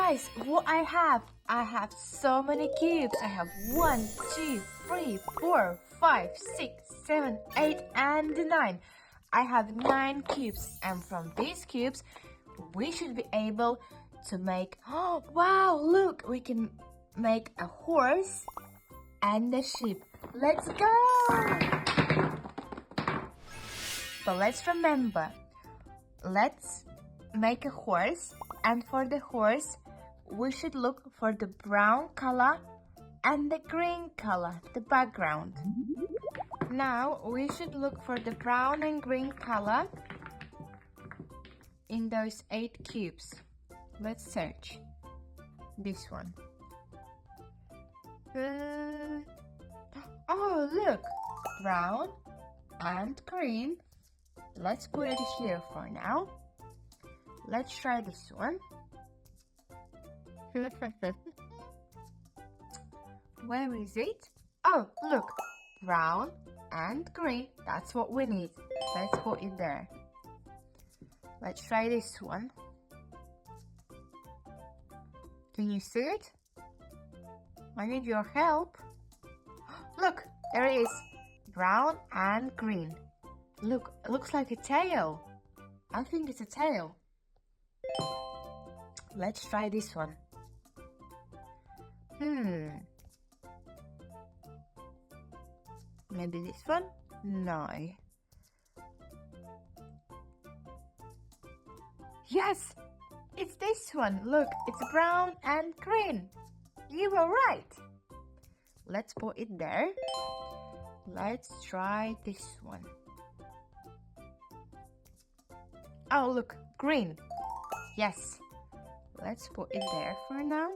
guys, what I have so many cubes. I have 1, 2, 3, 4, 5, 6, 7, 8, and 9. I have 9 cubes, and from these cubes, we should be able to make, oh wow, look, we can make a horse and a sheep. Let's go! So let's remember, let's make a horse, and for the horse we should look for the brown color and the green color, the background. Now we should look for the brown and green color in those 8 cubes. Let's search this one. Oh look, brown and green. Let's put it here for now. Let's try this one. Where is it? Oh, look, brown and green. That's what we need. Let's put it there. Let's try this one. Can you see it? I need your help. Look, there it is. Brown and green. Look, it looks like a tail. I think it's a tail. Let's try this one. Maybe this one? No. Yes! It's this one. Look, it's brown and green. You were right. Let's put it there. Let's try this one. Oh, look, green. Yes. Let's put it there for now.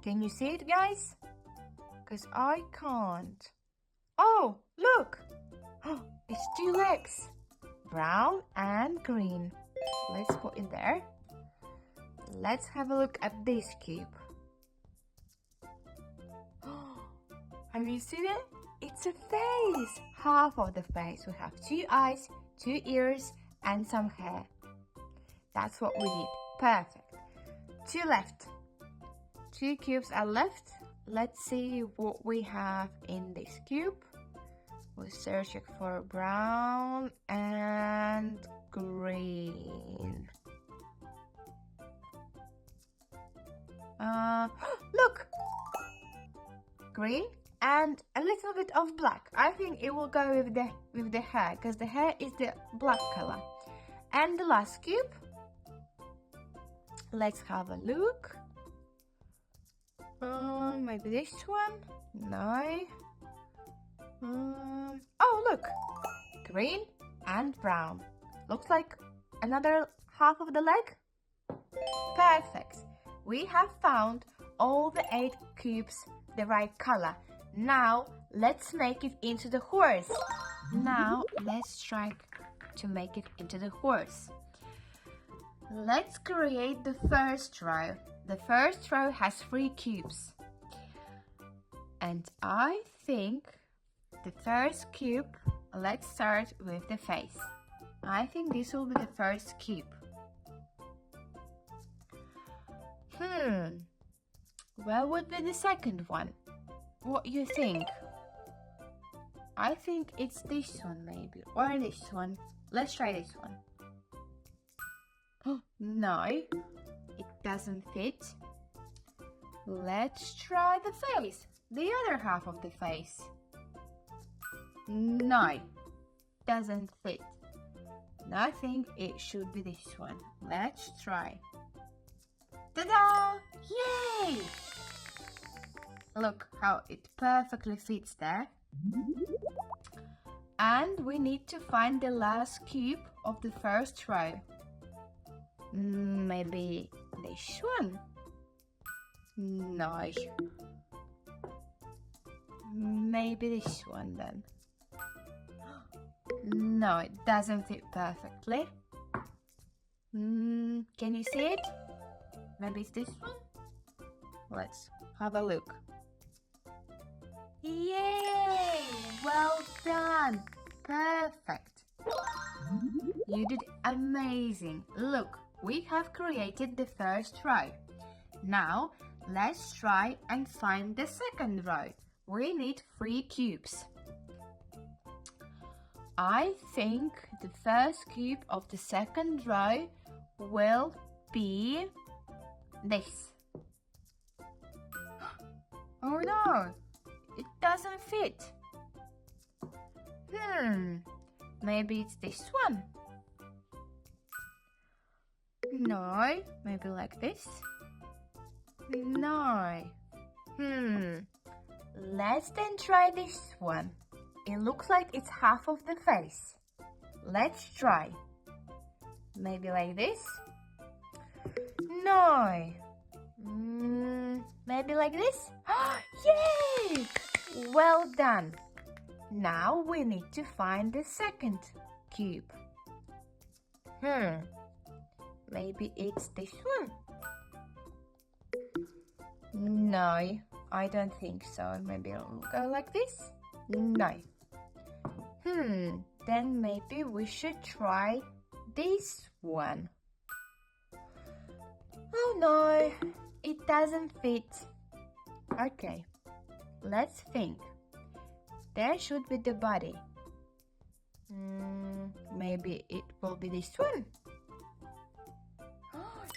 Can you see it, guys? Because I can't. Oh, look. It's 2 legs. Brown and green. Let's put it there. Let's have a look at this cube. Have you seen it? It's a face. Half of the face. We have 2 eyes, 2 ears, and some hair. That's what we need. Perfect. 2 left. 2 cubes are left. Let's see what we have in this cube. We're searching for brown and green. Look! Green and a little bit of black. I think it will go with the hair, because the hair is the black color. And the last cube. Let's have a look. Maybe this one? No. Oh, look! Green and brown. Looks like another half of the leg. Perfect. We have found all the 8 cubes the right color. Now let's make it into the horse. Now let's try to make it into the horse. Let's create the first row. The first row has 3 cubes. And I think the first cube, let's start with the face. I think this will be the first cube. Where would be the second one? What do you think? I think it's this one maybe, or this one. Let's try this one. No, it doesn't fit. Let's try the face, the other half of the face. No, doesn't fit. I think it should be this one. Let's try. Ta-da! Yay! Look how it perfectly fits there. And we need to find the last cube of the first row. Maybe this one? No. Maybe this one then. No, it doesn't fit perfectly. Can you see it? Maybe it's this one? Let's have a look. Yay! Well done! Perfect! You did amazing. Look, we have created the first row. Now, let's try and find the second row. We need 3 cubes. I think the first cube of the second row will be this. Oh no, it doesn't fit. Maybe it's this one. No, maybe like this. No. Let's then try this one. It looks like it's half of the face. Let's try. Maybe like this. No. Maybe like this. Yay! Well done. Now we need to find the second cube. Maybe it's this one. No, I don't think so. Maybe I'll go like this. No. Then maybe we should try this one. Oh no, it doesn't fit. Okay, let's think. There should be the body. Maybe it will be this one.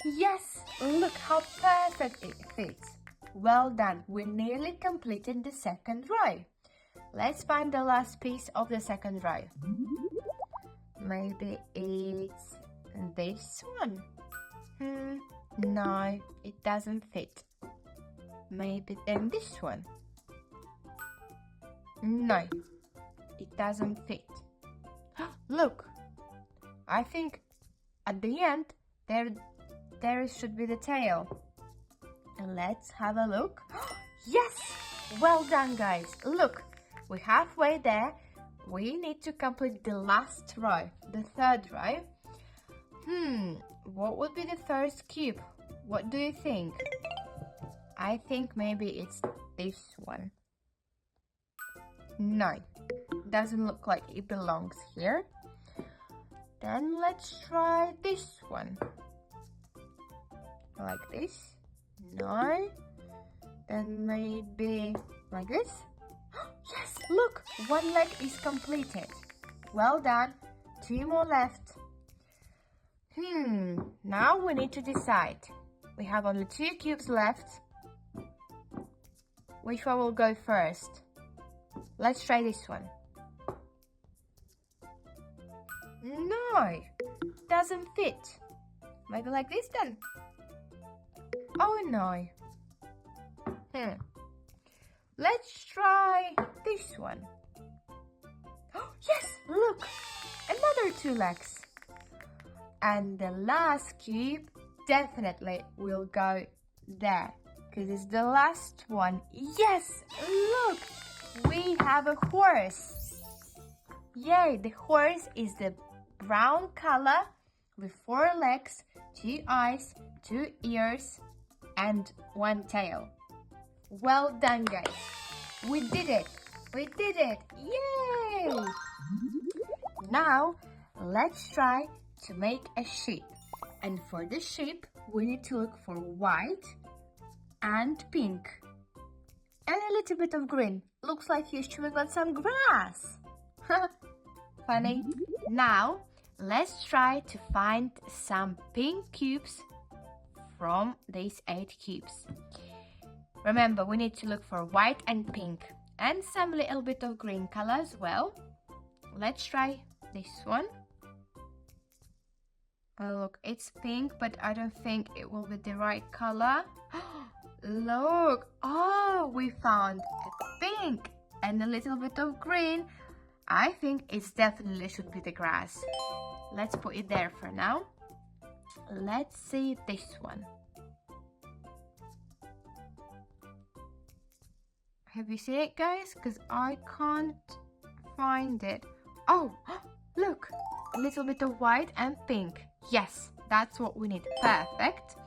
Yes, look how perfect it fits. Well done, we nearly completed the second row. Let's find the last piece of the second row. Maybe it's this one. No, it doesn't fit. Maybe then this one. No, it doesn't fit. Look, I think at the end there should be the tail. Let's have a look. Yes! Well done, guys. Look, we're halfway there. We need to complete the last row, the third row. What would be the first cube? What do you think? I think maybe it's this one. No, doesn't look like it belongs here. Then let's try this one. Like this. No. Then maybe like this. Yes, look, one leg is completed. Well done. 2 more left. Now we need to decide. We have only 2 cubes left. Which one will go first? Let's try this one. No, doesn't fit. Maybe like this then. Oh no. Let's try this one. Yes, look, another 2 legs. And the last cube definitely will go there, because it's the last one. Yes, look, we have a horse. Yay, the horse is the brown color with 4 legs, 2 eyes, 2 ears, and 1 tail. Well done, guys. We did it. We did it. Yay! Now, let's try to make a sheep. And for the sheep, we need to look for white and pink. And a little bit of green. Looks like you're chewing on some grass. Funny. Now, let's try to find some pink cubes from these 8 cubes. Remember, we need to look for white and pink and some little bit of green color as well. Let's try this one. Oh, look, it's pink, but I don't think it will be the right color. Look, oh, we found a pink and a little bit of green. I think it definitely should be the grass. Let's put it there for now. Let's see this one. Have you seen it, guys? Because I can't find it. Oh, look, a little bit of white and pink. Yes, that's what we need. Perfect.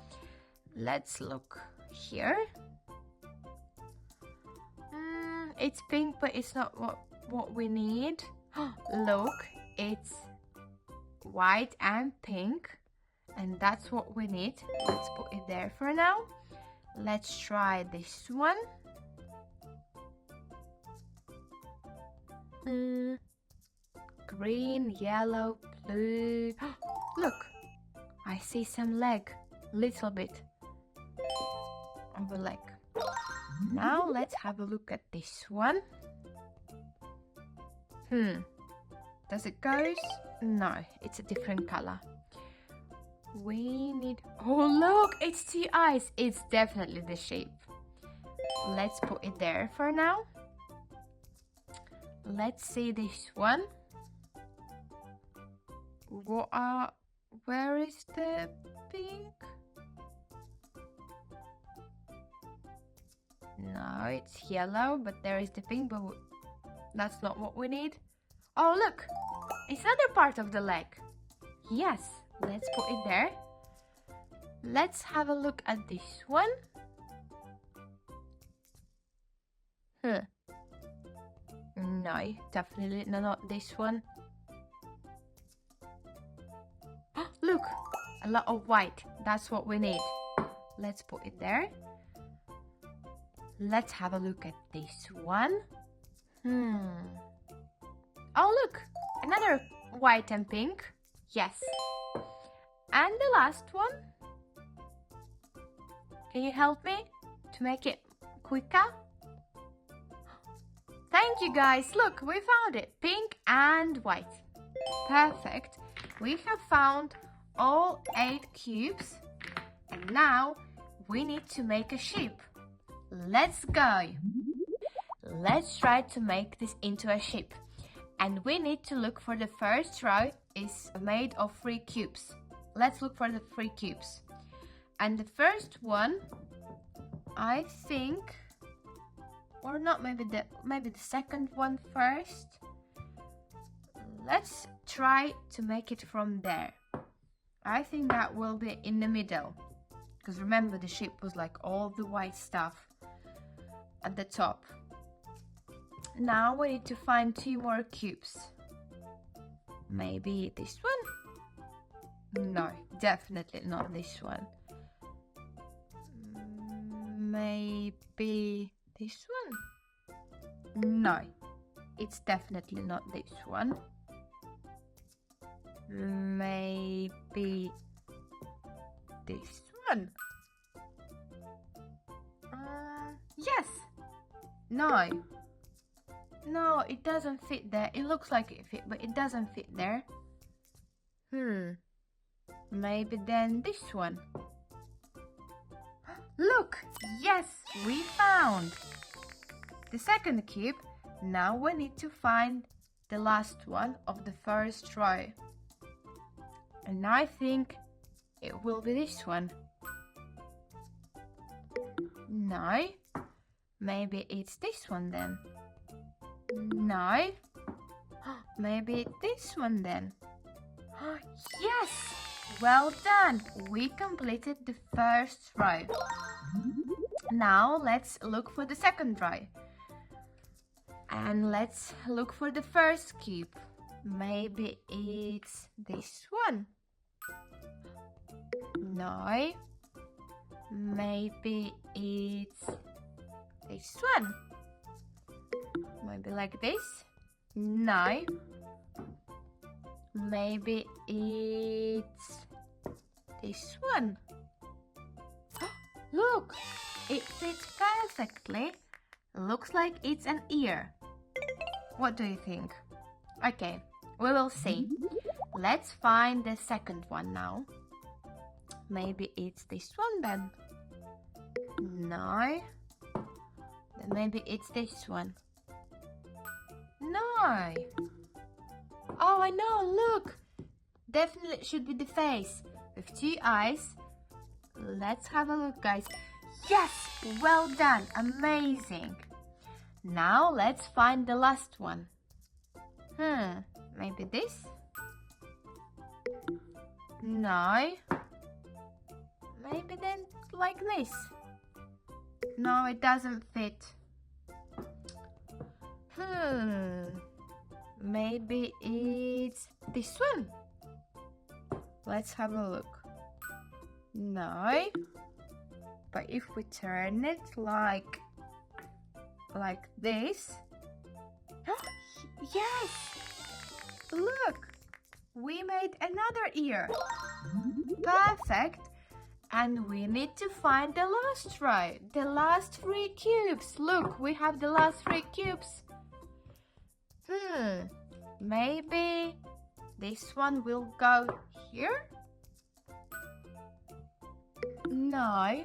Let's look here. It's pink, but it's not what we need. Look, it's white and pink, and that's what we need. Let's put it there for now. Let's try this one. Green, yellow, blue. Look, I see some leg, little bit of a leg. Now let's have a look at this one. Does it go? No, it's a different color. We need... Oh, look, it's 2 eyes. It's definitely the shape. Let's put it there for now. Let's see this one. Where is the pink? No, it's yellow, but there is the pink, but that's not what we need. Oh, look, it's another part of the leg. Yes, let's put it there. Let's have a look at this one. No, definitely not this one. Look, a lot of white. That's what we need. Let's put it there. Let's have a look at this one. Oh, look, another white and pink. Yes. And the last one. Can you help me to make it quicker? Thank you, guys. Look, we found it. Pink and white. Perfect. We have found all 8 cubes. And now we need to make a ship. Let's go. Let's try to make this into a ship. And we need to look for the first row is made of 3 cubes. Let's look for the 3 cubes. And the first one, I think, or not, maybe the second one first. Let's try to make it from there. I think that will be in the middle. Because remember, the ship was like all the white stuff at the top. Now we need to find 2 more cubes. Maybe this one? No, definitely not this one. Maybe this one? No, it's definitely not this one. Maybe this one? Yes. No. No, it doesn't fit there. It looks like it fit, but it doesn't fit there. Maybe then this one. Look! Yes, we found the second cube. Now we need to find the last one of the first row. And I think it will be this one. No. Maybe it's this one then. No. Maybe this one then. Yes! Well done! We completed the first row. Now let's look for the second row. And let's look for the first cube. Maybe it's this one. No. Maybe it's this one. Maybe like this. No. Maybe it's this one. Look, it fits perfectly. Looks like it's an ear. What do you think? Okay, we will see. Let's find the second one now. Maybe it's this one then. No. Then maybe it's this one. No. Oh, I know, look. Definitely it should be the face with 2 eyes. Let's have a look, guys. Yes, well done, amazing. Now let's find the last one. Maybe this? No. Maybe then like this. No, it doesn't fit. Maybe it's this one. Let's have a look. No. But if we turn it like this. Yes! Look! We made another ear. Perfect. And we need to find the last row. The last 3 cubes. Look, we have the last 3 cubes. Maybe this one will go here? No,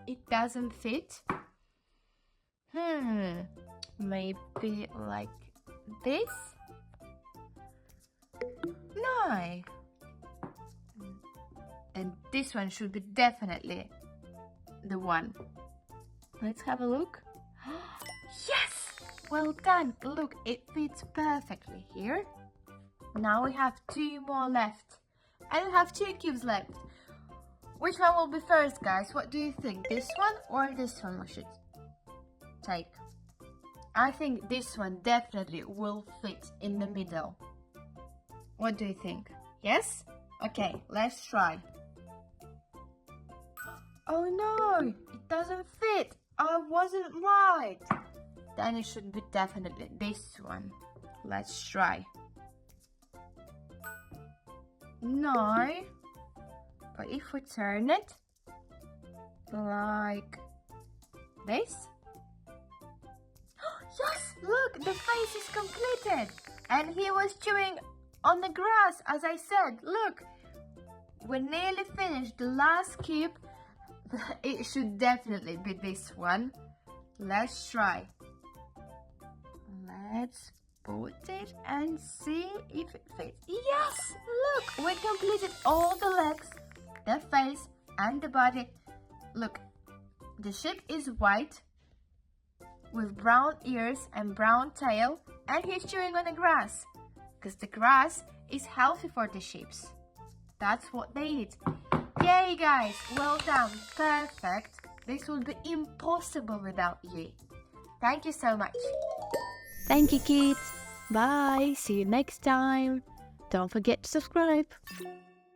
it doesn't fit. Maybe like this? No. And this one should be definitely the one. Let's have a look. Yes! Well done. Look, it fits perfectly here. Now we have 2 more left. And we have 2 cubes left. Which one will be first, guys? What do you think? This one or this one we should take? I think this one definitely will fit in the middle. What do you think? Yes? Okay, let's try. Oh no, it doesn't fit. I wasn't right. Then it should be definitely this one. Let's try. No. But if we turn it like this. Yes, look, the face is completed. And he was chewing on the grass, as I said. Look, we're nearly finished. The last cube, it should definitely be this one. Let's try. Let's put it and see if it fits. Yes, look, we completed all the legs, the face and the body. Look, the sheep is white with brown ears and brown tail, and he's chewing on the grass because the grass is healthy for the sheep. That's what they eat. Yay, guys, well done, perfect. This would be impossible without you. Thank you so much. Thank you, kids. Bye. See you next time. Don't forget to subscribe.